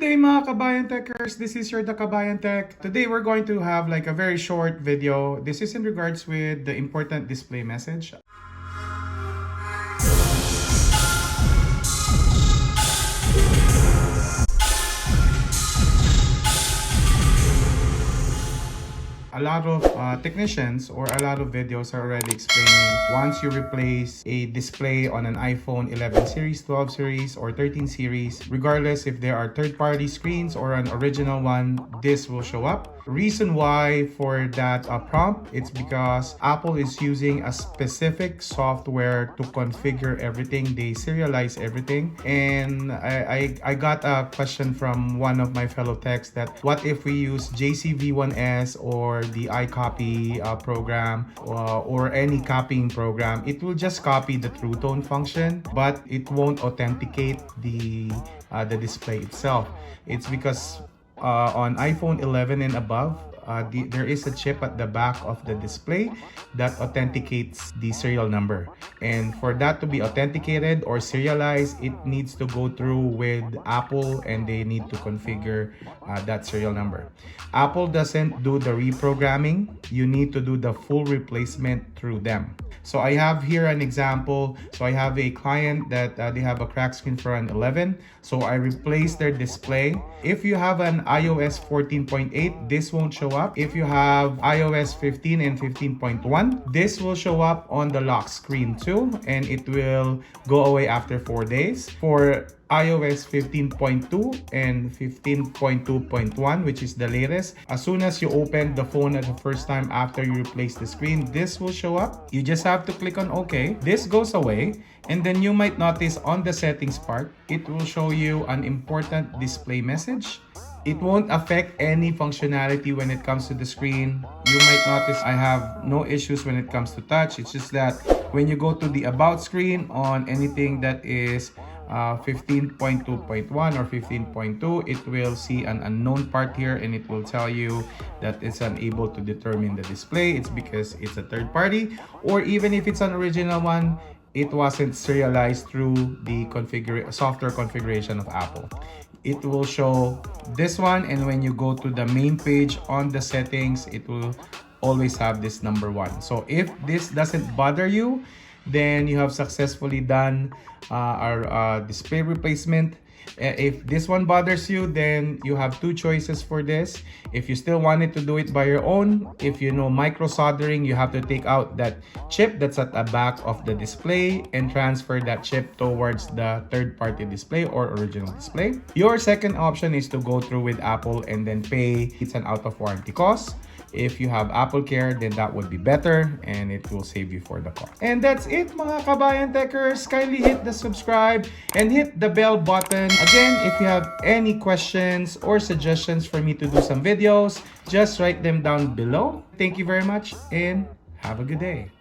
day mga Kabayan Techers, this is your The Kabayan Tech. Today we're going to have like a very short video. This is in regards with the important display message. A lot of technicians or a lot of videos are already explaining once you replace a display on an iPhone 11 series, 12 series, or 13 series, regardless if there are third-party screens or an original one, this will show up. Reason why for that prompt, it's because Apple is using a specific software to configure everything. They serialize everything. And I got a question from one of my fellow techs that what if we use JCV1S or the iCopy program or any copying program? It will just copy the True Tone function, but it won't authenticate the display itself. It's because on iPhone 11 and above, there is a chip at the back of the display that authenticates the serial number. And for that to be authenticated or serialized, it needs to go through with Apple and they need to configure that serial number. Apple doesn't do the reprogramming. You need to do the full replacement through them. So I have here an example. So I have a client that they have a cracked screen for an 11. So I replaced their display. If you have an iOS 14.8, this won't show up. If you have iOS 15 and 15.1, this will show up on the lock screen too, and it will go away after 4 days. For iOS 15.2 and 15.2.1, which is the latest, as soon as you open the phone at the first time after you replace the screen, this will show up. You just have to click on OK. This goes away, and then you might notice on the settings part, it will show you an important display message. It won't affect any functionality when it comes to the screen. You might notice I have no issues when it comes to touch. It's just that when you go to the about screen on anything that is 15.2.1 or 15.2, it will see an unknown part here and it will tell you that it's unable to determine the display. It's because it's a third party, or even if it's an original one, it wasn't serialized through the software configuration of Apple. It will show this one, and when you go to the main page on the settings, it will always have this number 1. So if this doesn't bother you, then you have successfully done our display replacement. If this one bothers you, then you have two choices for this. If you still wanted to do it by your own, if you know micro soldering, you have to take out that chip that's at the back of the display and transfer that chip towards the third-party display or original display. Your second option is to go through with Apple and then pay. It's an out-of-warranty cost. If you have Apple Care, then that would be better and it will save you for the cost. And that's it mga Kabayan Techers. Kindly hit the subscribe and hit the bell button. Again, if you have any questions or suggestions for me to do some videos, just write them down below. Thank you very much and have a good day.